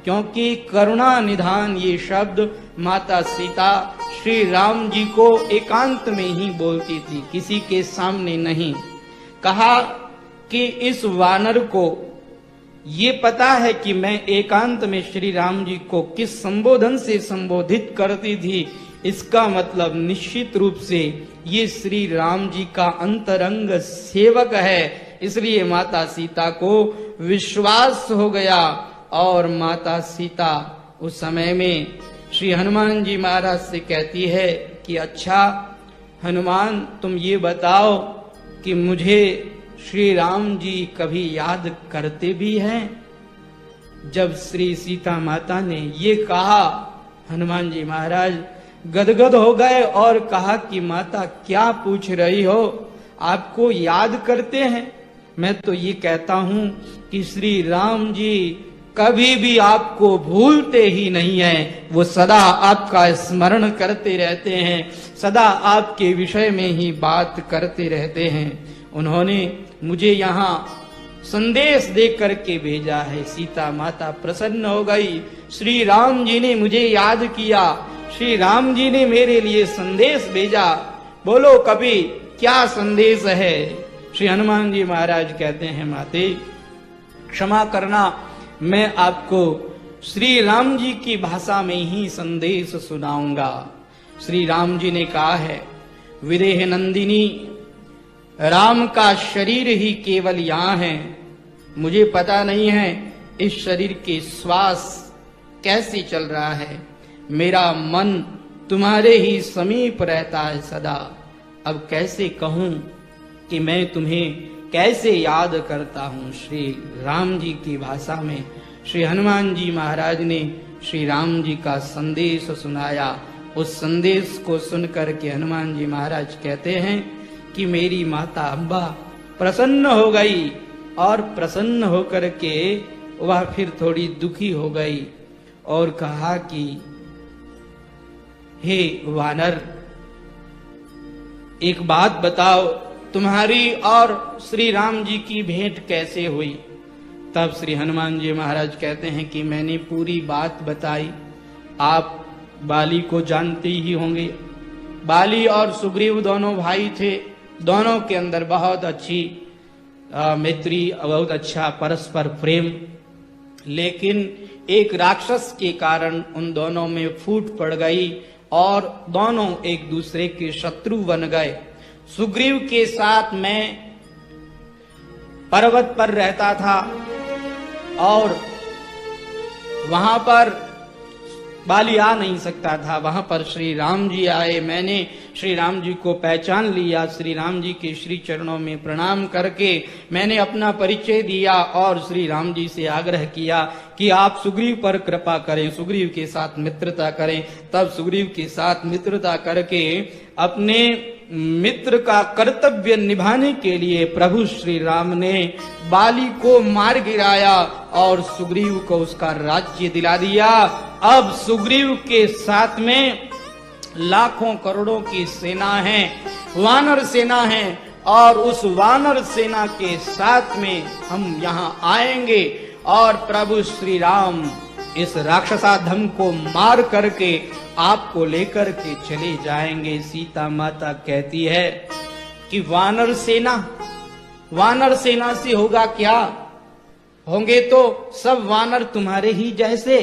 क्योंकि करुणा निधान ये शब्द माता सीता श्री राम जी को एकांत में ही बोलती थी, किसी के सामने नहीं। कहा कि इस वानर को ये पता है कि मैं एकांत में श्री राम जी को किस संबोधन से संबोधित करती थी, इसका मतलब निश्चित रूप से ये श्री राम जी का अंतरंग सेवक है। इसलिए माता सीता को विश्वास हो गया और माता सीता उस समय में श्री हनुमान जी महाराज से कहती है कि अच्छा हनुमान, तुम ये बताओ कि मुझे श्री राम जी कभी याद करते भी हैं? जब श्री सीता माता ने ये कहा, हनुमान जी महाराज गदगद हो गए और कहा कि माता क्या पूछ रही हो, आपको याद करते हैं? मैं तो ये कहता हूं कि श्री राम जी कभी भी आपको भूलते ही नहीं है, वो सदा आपका स्मरण करते रहते हैं, सदा आपके विषय में ही बात करते रहते हैं। उन्होंने मुझे यहाँ संदेश दे करके भेजा है। सीता माता प्रसन्न हो गई, श्री राम जी ने मुझे याद किया, श्री राम जी ने मेरे लिए संदेश भेजा, बोलो कभी क्या संदेश है? श्री हनुमान जी महाराज कहते हैं माते क्षमा करना, मैं आपको श्री राम जी की भाषा में ही संदेश सुनाऊंगा। श्री राम जी ने कहा है, विदेह नंदिनी, राम का शरीर ही केवल यहाँ है, मुझे पता नहीं है इस शरीर के श्वास कैसे चल रहा है, मेरा मन तुम्हारे ही समीप रहता है सदा। अब कैसे कहूं कि मैं तुम्हें कैसे याद करता हूं? श्री राम जी की भाषा में श्री हनुमान जी महाराज ने श्री राम जी का संदेश सुनाया। उस संदेश को सुनकर के हनुमान जी महाराज कहते हैं कि मेरी माता अम्बा प्रसन्न हो गई और प्रसन्न होकर के वह फिर थोड़ी दुखी हो गई और कहा कि हे वानर, एक बात बताओ, तुम्हारी और श्री राम जी की भेंट कैसे हुई? तब श्री हनुमान जी महाराज कहते हैं कि मैंने पूरी बात बताई। आप बाली को जानते ही होंगे, बाली और सुग्रीव दोनों भाई थे, दोनों के अंदर बहुत अच्छी मैत्री, बहुत अच्छा परस्पर प्रेम, लेकिन एक राक्षस के कारण उन दोनों में फूट पड़ गई और दोनों एक दूसरे के शत्रु बन गए। सुग्रीव के साथ मैं पर्वत पर रहता था और वहां पर बाली आ नहीं सकता था, वहां पर श्री राम जी आए, मैंने श्री राम जी को पहचान लिया, श्री राम जी के श्री चरणों में प्रणाम करके मैंने अपना परिचय दिया और श्री राम जी से आग्रह किया कि आप सुग्रीव पर कृपा करें, सुग्रीव के साथ मित्रता करें। तब सुग्रीव के साथ मित्रता करके अपने मित्र का कर्तव्य निभाने के लिए प्रभु श्री राम ने बाली को मार गिराया और सुग्रीव को उसका राज्य दिला दिया। अब सुग्रीव के साथ में लाखों करोड़ों की सेना है, वानर सेना है, और उस वानर सेना के साथ में हम यहाँ आएंगे और प्रभु श्री राम इस राक्षसाधम को मार करके आपको लेकर के चले जाएंगे। सीता माता कहती है कि वानर सेना से होगा क्या? होंगे तो सब वानर तुम्हारे ही जैसे।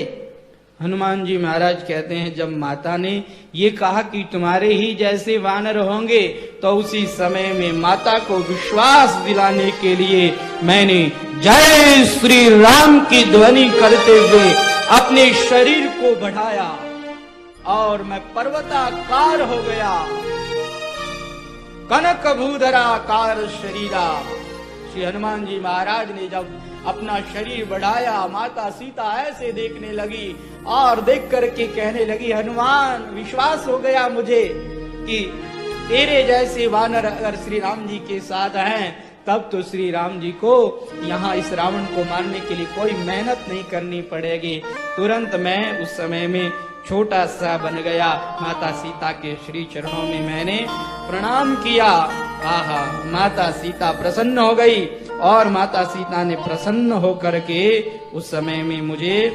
हनुमान जी महाराज कहते हैं जब माता ने ये कहा कि तुम्हारे ही जैसे वानर होंगे, तो उसी समय में माता को विश्वास दिलाने के लिए मैंने जय श्री राम की ध्वनि करते हुए अपने शरीर को बढ़ाया और मैं पर्वताकार हो गया, कनक भूधराकार शरीरा। श्री हनुमान जी महाराज ने जब अपना शरीर बढ़ाया, माता सीता ऐसे देखने लगी और देख करके कहने लगी, हनुमान विश्वास हो गया मुझे कि तेरे जैसे वानर अगर श्री राम जी के साथ हैं, तब तो श्री राम जी को यहाँ इस रावण को मारने के लिए कोई मेहनत नहीं करनी पड़ेगी। तुरंत मैं उस समय में छोटा सा बन गया, माता सीता के श्री चरणों में मैंने प्रणाम किया। आहा, माता सीता प्रसन्न हो गई और माता सीता ने प्रसन्न होकर के उस समय में मुझे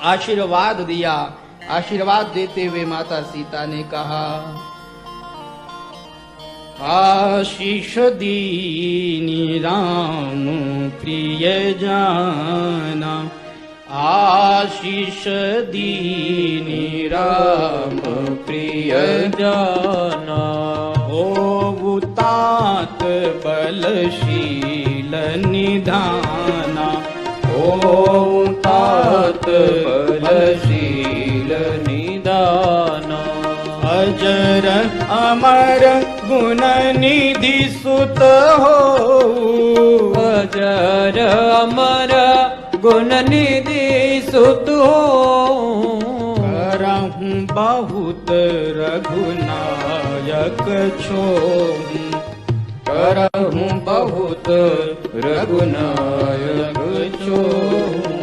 आशीर्वाद दिया। आशीर्वाद देते हुए माता सीता ने कहा, आशीष दीनी राम प्रिय जाना, आशीष दीनी राम प्रिय जाना, हो तात बलशील निधाना, हो तात बलशील निधाना, अजर अमर गुण निधि सुत हो, अजर अमर गुण निधि सुत हो, करहूं बहुत रघुनायक छोहूं, करहूं बहुत रघुनायक छोहूं।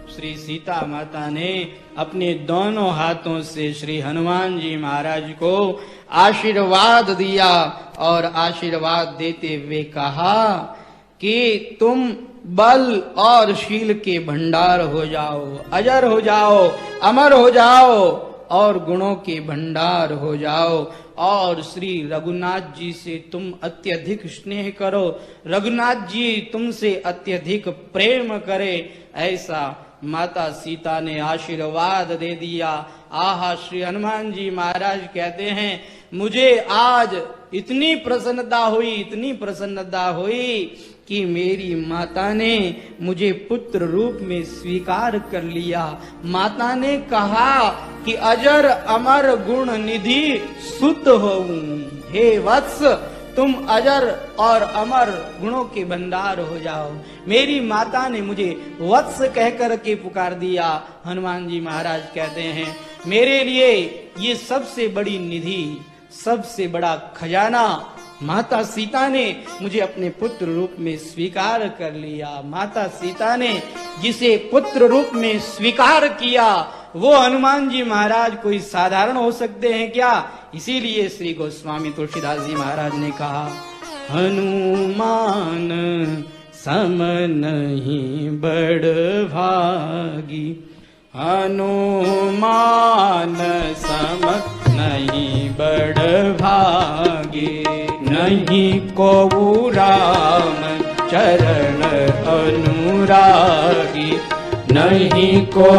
श्री सीता माता ने अपने दोनों हाथों से श्री हनुमान जी महाराज को आशीर्वाद दिया और आशीर्वाद देते हुए कहा कि तुम बल और शील के भंडार हो जाओ, अजर हो जाओ, अमर हो जाओ और गुणों के भंडार हो जाओ, और श्री रघुनाथ जी से तुम अत्यधिक स्नेह करो, रघुनाथ जी तुमसे अत्यधिक प्रेम करे। ऐसा माता सीता ने आशीर्वाद दे दिया। आहा, श्री हनुमान जी महाराज कहते हैं, मुझे आज इतनी प्रसन्नता हुई, इतनी प्रसन्नता हुई कि मेरी माता ने मुझे पुत्र रूप में स्वीकार कर लिया। माता ने कहा कि अजर अमर गुण निधि सुत होऊं, हे वत्स तुम अजर और अमर गुणों के भंडार हो जाओ। मेरी माता ने मुझे वत्स कह कर के पुकार दिया। हनुमान जी महाराज कहते हैं, मेरे लिए ये सबसे बड़ी निधि, सबसे बड़ा खजाना माता सीता ने मुझे अपने पुत्र रूप में स्वीकार कर लिया। माता सीता ने जिसे पुत्र रूप में स्वीकार किया, वो हनुमान जी महाराज कोई साधारण हो सकते हैं क्या? इसीलिए श्री गोस्वामी तुलसीदास जी महाराज ने कहा, हनुमान सम नहीं बड़ भागी, हनुमान सम नहीं बड़ भागी, नहीं को राम चरण अनुरागी, नहीं को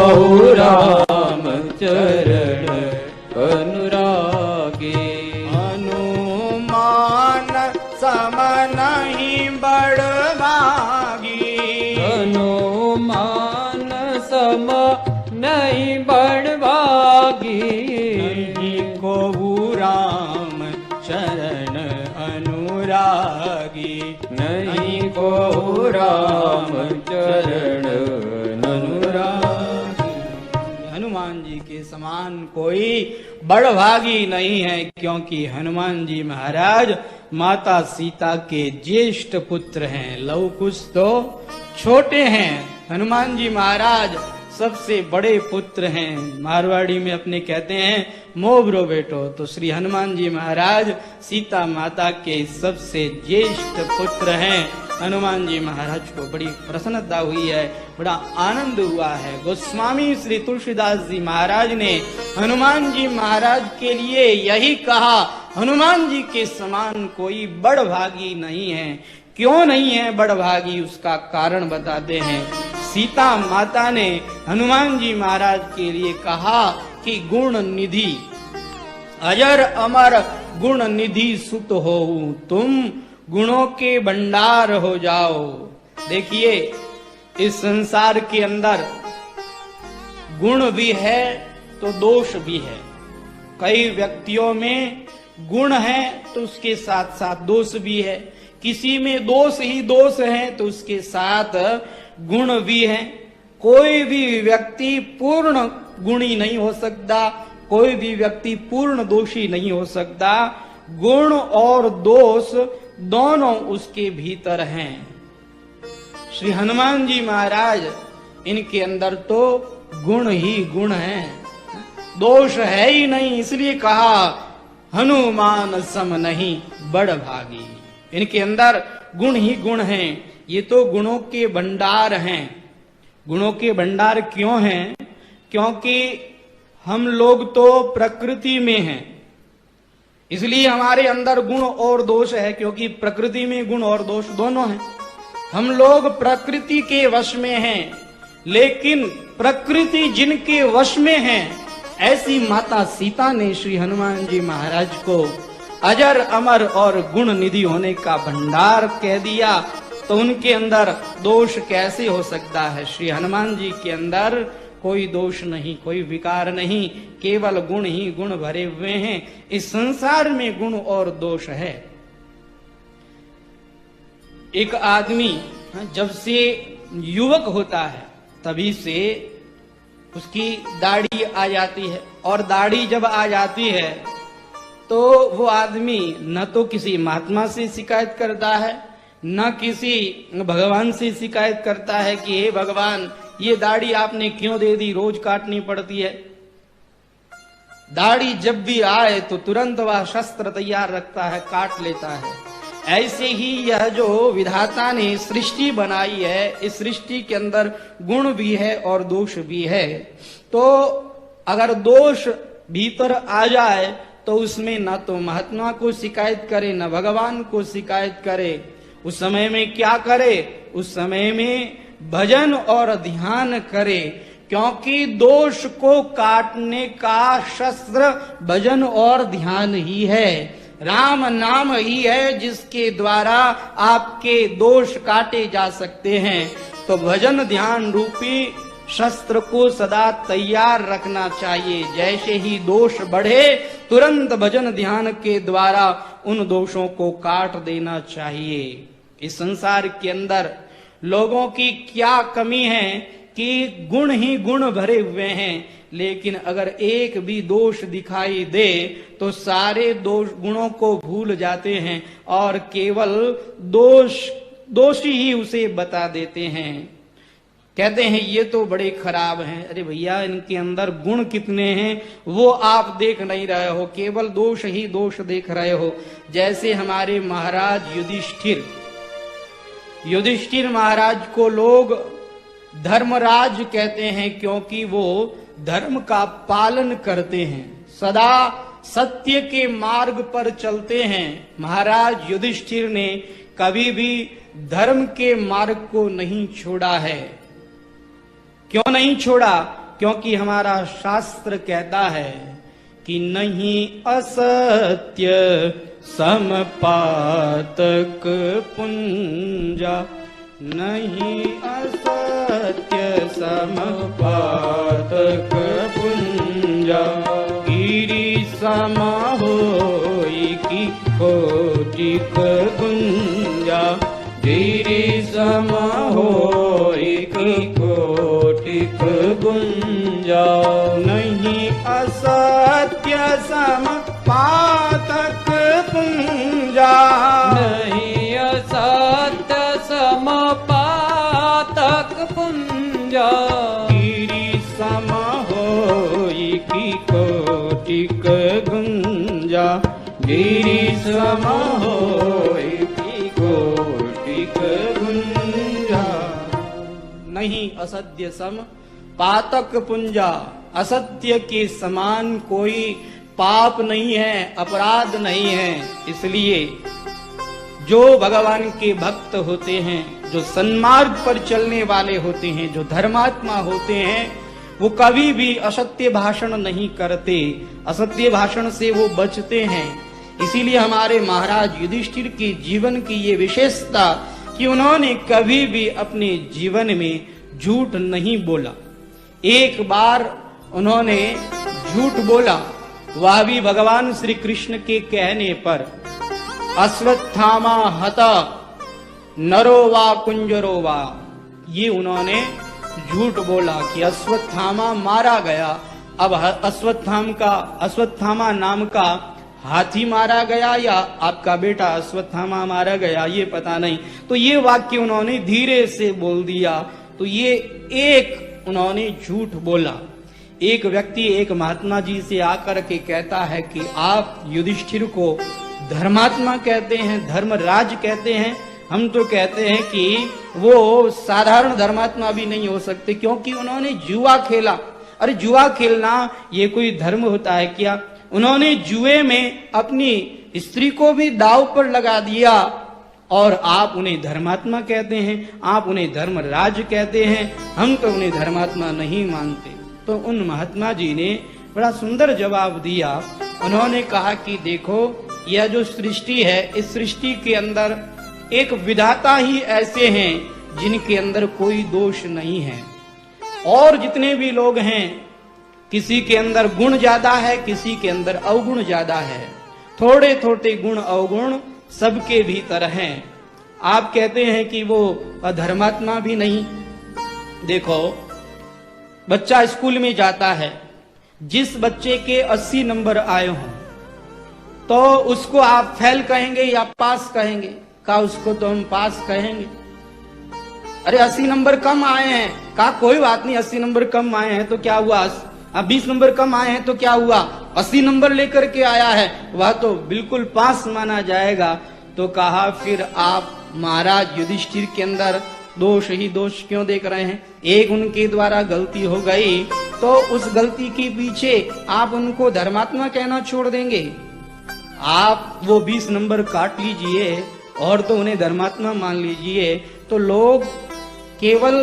राम चरण अनुरागी। हनुमान सम नहीं बड़ भागी, हनुमान सम नहीं बड़ भागी, नहीं को राम चरण अनुरागी, नहीं को राम चरण अनुरागी। हनुमान जी के समान कोई बड़भागी नहीं है, क्योंकि हनुमान जी महाराज माता सीता के ज्येष्ठ पुत्र हैं, लव कुश तो छोटे हैं। हनुमान जी महाराज सबसे बड़े पुत्र हैं। मारवाड़ी में अपने कहते हैं मोबरो बेटो, तो श्री हनुमान जी महाराज सीता माता के सबसे ज्येष्ठ पुत्र हैं। हनुमान जी महाराज को बड़ी प्रसन्नता हुई है, बड़ा आनंद हुआ है। गोस्वामी श्री तुलसीदास जी महाराज ने हनुमान जी महाराज के लिए यही कहा, हनुमान जी के समान कोई बड़भागी नहीं है। क्यों नहीं है बड़भागी, उसका कारण बताते हैं। सीता माता ने हनुमान जी महाराज के लिए कहा कि गुण निधि, अजर अमर गुण निधि सुत हो, तुम गुणों के भंडार हो जाओ। देखिए, इस संसार के अंदर गुण भी है तो दोष भी है। कई व्यक्तियों में गुण है तो उसके साथ साथ दोष भी है, किसी में दोष ही दोष है तो उसके साथ गुण भी है। कोई भी व्यक्ति पूर्ण गुणी नहीं हो सकता, कोई भी व्यक्ति पूर्ण दोषी नहीं हो सकता। गुण और दोष दोनों उसके भीतर हैं। श्री हनुमान जी महाराज, इनके अंदर तो गुण ही गुण है, दोष है ही नहीं। इसलिए कहा हनुमान सम नहीं बड़ भागी। इनके अंदर गुण ही गुण हैं। ये तो गुणों के भंडार हैं। गुणों के भंडार क्यों हैं? क्योंकि हम लोग तो प्रकृति में हैं, इसलिए हमारे अंदर गुण और दोष है, क्योंकि प्रकृति में गुण और दोष दोनों हैं। हम लोग प्रकृति के वश में हैं, लेकिन प्रकृति जिनके वश में है, ऐसी माता सीता ने श्री हनुमान जी महाराज को अजर अमर और गुण निधि होने का भंडार कह दिया, तो उनके अंदर दोष कैसे हो सकता है? श्री हनुमान जी के अंदर कोई दोष नहीं, कोई विकार नहीं, केवल गुण ही गुण भरे हुए हैं। इस संसार में गुण और दोष है। एक आदमी जब से युवक होता है तभी से उसकी दाढ़ी आ जाती है, और दाढ़ी जब आ जाती है तो वो आदमी न तो किसी महात्मा से शिकायत करता है, न किसी भगवान से शिकायत करता है कि हे भगवान, ये दाढ़ी आपने क्यों दे दी, रोज काटनी पड़ती है। दाढ़ी जब भी आए तो तुरंत वह शस्त्र तैयार रखता है, काट लेता है। ऐसे ही यह जो विधाता ने सृष्टि बनाई है, इस सृष्टि के अंदर गुण भी है और दोष भी है। तो अगर दोष भीतर आ जाए तो उसमें न तो महात्मा को शिकायत करे, न भगवान को शिकायत करे। उस समय में क्या करे? उस समय में भजन और ध्यान करे, क्योंकि दोष को काटने का शस्त्र भजन और ध्यान ही है। राम नाम ही है जिसके द्वारा आपके दोष काटे जा सकते हैं। तो भजन ध्यान रूपी शस्त्र को सदा तैयार रखना चाहिए। जैसे ही दोष बढ़े, तुरंत भजन ध्यान के द्वारा उन दोषों को काट देना चाहिए। इस संसार के अंदर लोगों की क्या कमी है कि गुण ही गुण भरे हुए हैं, लेकिन अगर एक भी दोष दिखाई दे तो सारे गुणों को भूल जाते हैं और केवल दोषी ही उसे बता देते हैं। कहते हैं ये तो बड़े खराब हैं। अरे भैया, इनके अंदर गुण कितने हैं वो आप देख नहीं रहे हो, केवल दोष ही दोष देख रहे हो। जैसे हमारे महाराज युधिष्ठिर महाराज को लोग धर्मराज कहते हैं, क्योंकि वो धर्म का पालन करते हैं, सदा सत्य के मार्ग पर चलते हैं। महाराज युधिष्ठिर ने कभी भी धर्म के मार्ग को नहीं छोड़ा है। क्यों नहीं छोड़ा? क्योंकि हमारा शास्त्र कहता है कि नहीं असत्य समपातक पुंजा, नहीं असत्य समपातक पुंजा, गिरि सम होई की कोटिक गुंजा, गिरि सम होई की कोटिक गुंजा, नहीं असत्य सम पातक पुंजा, नहीं असत्य सम पातक पुंजा, गिरि सम होई की कोटिक गुंजा, गिरि सम होई की कोटिक गुंजा। नहीं असत्य सम पातक पुंजा, असत्य के समान कोई पाप नहीं है, अपराध नहीं है। इसलिए जो भगवान के भक्त होते हैं, जो सन्मार्ग पर चलने वाले होते हैं, जो धर्मात्मा होते हैं, वो कभी भी असत्य भाषण नहीं करते, असत्य भाषण से वो बचते हैं। इसीलिए हमारे महाराज युधिष्ठिर के जीवन की ये विशेषता कि उन्होंने कभी भी अपने जीवन में झूठ नहीं बोला। एक बार उन्होंने झूठ बोला, वह भी भगवान श्री कृष्ण के कहने पर। अश्वत्थामा हता नरो वा कुंजरो वा, ये उन्होंने झूठ बोला कि अश्वत्थामा मारा गया। अब अश्वत्थामा नाम का हाथी मारा गया या आपका बेटा अश्वत्थामा मारा गया, ये पता नहीं। तो ये वाक्य उन्होंने धीरे से बोल दिया, तो ये एक उन्होंने झूठ बोला। एक व्यक्ति एक महात्मा जी से आकर के कहता है कि आप युधिष्ठिर को धर्मात्मा कहते हैं, धर्मराज कहते हैं। हम तो कहते हैं कि वो साधारण धर्मात्मा भी नहीं हो सकते, क्योंकि उन्होंने जुआ खेला। अरे जुआ खेलना ये कोई धर्म होता है क्या? उन्होंने जुए में अपनी स्त्री को भी दांव पर लगा दिया और आप उन्हें धर्मात्मा कहते हैं, आप उन्हें धर्मराज कहते हैं। हम तो उन्हें धर्मात्मा नहीं मानते। तो उन महात्मा जी ने बड़ा सुंदर जवाब दिया। उन्होंने कहा कि देखो, यह जो सृष्टि है, इस सृष्टि के अंदर एक विधाता ही ऐसे हैं जिनके अंदर कोई दोष नहीं है। और जितने भी लोग हैं, किसी के अंदर गुण ज्यादा है, किसी के अंदर अवगुण ज्यादा है। थोड़े थोड़े गुण अवगुण सबके भीतर हैं। आप कहते हैं कि वो अधर्मात्मा भी नहीं। देखो, बच्चा स्कूल में जाता है, जिस बच्चे के 80 नंबर आए हों तो उसको आप फेल कहेंगे या पास कहेंगे? का उसको तो हम पास कहेंगे। अरे 80 नंबर कम आए हैं, का कोई बात नहीं, 80 नंबर कम आए हैं तो क्या हुआ, अब 20 नंबर कम आए हैं तो क्या हुआ, 80 नंबर लेकर के आया है वह तो बिल्कुल पास माना जाएगा। तो कहा फिर आप महाराज युधिष्ठिर के अंदर दोष ही दोष क्यों देख रहे हैं? एक उनके द्वारा गलती हो गई तो उस गलती के पीछे आप उनको धर्मात्मा कहना छोड़ देंगे? आप वो 20 नंबर काट लीजिए और तो उन्हें धर्मात्मा मान लीजिए। तो लोग केवल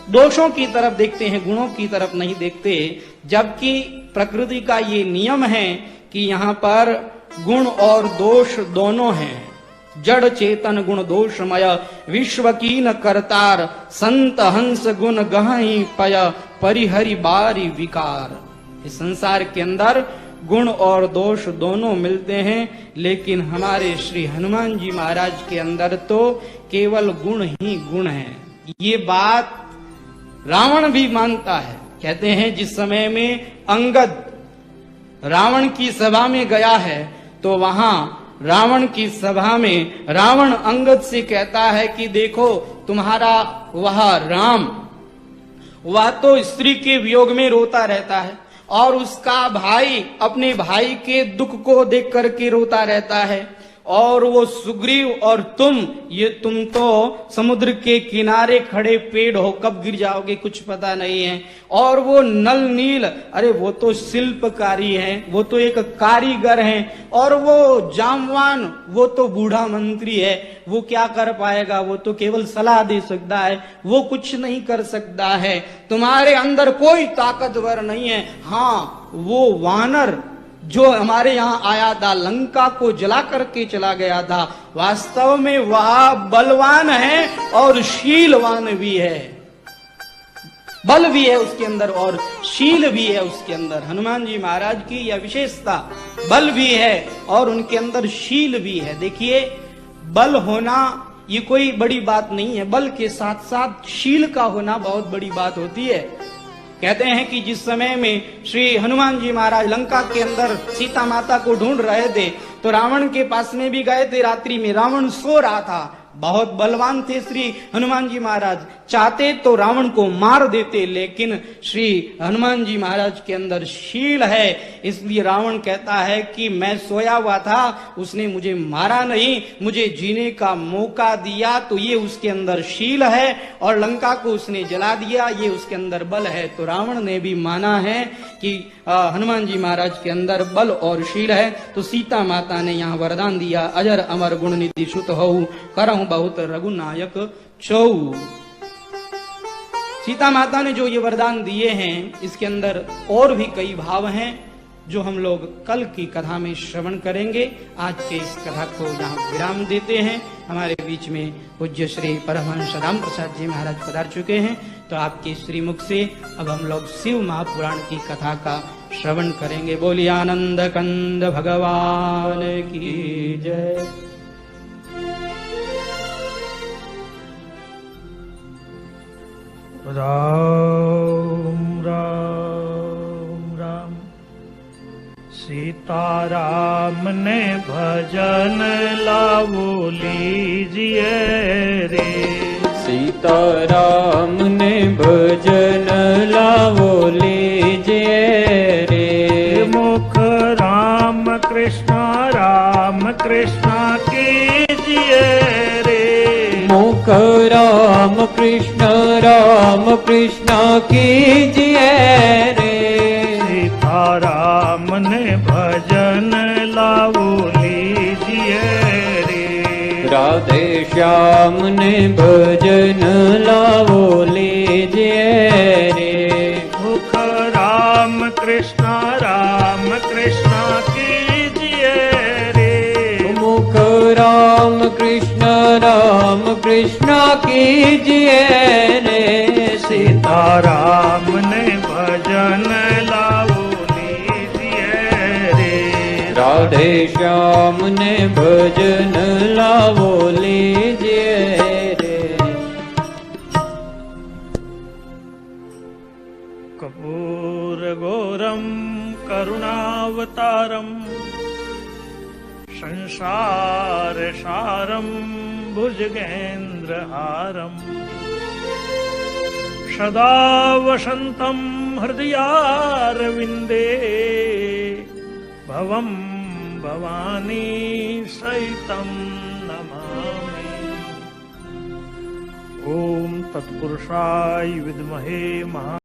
दोषों की तरफ देखते हैं, गुणों की तरफ नहीं देखते। जबकि प्रकृति का ये नियम है कि यहाँ पर गुण और दोष दोनों हैं। जड़ चेतन गुण दोषमय विश्व कीन करतार, संत हंस गुण गहहि पय परिहरि बारी विकार। इस संसार के अंदर गुण और दोष दोनों मिलते हैं, लेकिन हमारे श्री हनुमान जी महाराज के अंदर तो केवल गुण ही गुण है। ये बात रावण भी मानता है। कहते हैं जिस समय में अंगद रावण की सभा में गया है तो वहां रावण की सभा में रावण अंगद से कहता है कि देखो, तुम्हारा वह राम, वह तो स्त्री के वियोग में रोता रहता है और उसका भाई अपने भाई के दुख को देख करके रोता रहता है, और वो सुग्रीव और तुम तो समुद्र के किनारे खड़े पेड़ हो, कब गिर जाओगे कुछ पता नहीं है। और वो नल नील, अरे वो तो शिल्पकारी हैं, वो तो एक कारीगर हैं। और वो जामवान, वो तो बूढ़ा मंत्री है, वो क्या कर पाएगा, वो तो केवल सलाह दे सकता है, वो कुछ नहीं कर सकता है। तुम्हारे अंदर कोई ताकतवर नहीं है। हाँ, वो वानर जो हमारे यहाँ आया था, लंका को जला करके चला गया था, वास्तव में वह बलवान है और शीलवान भी है। बल भी है उसके अंदर और शील भी है उसके अंदर। हनुमान जी महाराज की यह विशेषता, बल भी है और उनके अंदर शील भी है। देखिए, बल होना ये कोई बड़ी बात नहीं है, बल के साथ साथ शील का होना बहुत बड़ी बात होती है। कहते हैं कि जिस समय में श्री हनुमान जी महाराज लंका के अंदर सीता माता को ढूंढ रहे थे तो रावण के पास में भी गए थे। रात्रि में रावण सो रहा था, बहुत बलवान थे श्री हनुमान जी महाराज, चाहते तो रावण को मार देते, लेकिन श्री हनुमान जी महाराज के अंदर शील है। इसलिए रावण कहता है कि मैं सोया हुआ था, उसने मुझे मारा नहीं, मुझे जीने का मौका दिया, तो ये उसके अंदर शील है। और लंका को उसने जला दिया, ये उसके अंदर बल है। तो रावण ने भी माना है कि हनुमान जी महाराज के अंदर बल और शील है। तो सीता माता ने यहाँ वरदान दिया, अजर अमर गुण निधि सुत हो, करहु बहुत रघुनायक चौ सीता माता ने जो ये वरदान दिए हैं, इसके अंदर और भी कई भाव हैं जो हम लोग कल की कथा में श्रवण करेंगे। आज के इस कथा को यहाँ विराम देते हैं। हमारे बीच में पूज्य श्री परमहंस राम प्रसाद जी महाराज पधार चुके हैं, तो आपके श्रीमुख से अब हम लोग शिव महापुराण की कथा का श्रवण करेंगे। बोलिए आनंद कंद भगवान की जय। राम राम राम। सीताराम ने भजन लावो लीजिए रे। सीताराम ने भजन लावो लीजिए रे। मुख राम कृष्ण कीजिए रे। मुख राम कृष्ण कीजिए रे। सीताराम ने भजन लावो लीजिए रे। राधे श्याम ने भजन लावो लीजिए रे। मुख राम कृष्ण कीजिए रे। मुख राम कृष्ण कीजिए रे। सीताराम ने भजन लावो लीजिए रे। राधे श्याम ने भजन लावो लीजिए रे। कर्पूर घोरम करुणावतारम संसार सारम भुजगेन्द्रहारम सदा वसन्तं हृदयारविन्दे भवं भवानी सहितं नमामि। ॐ तत्पुरुषाय विद्महे महा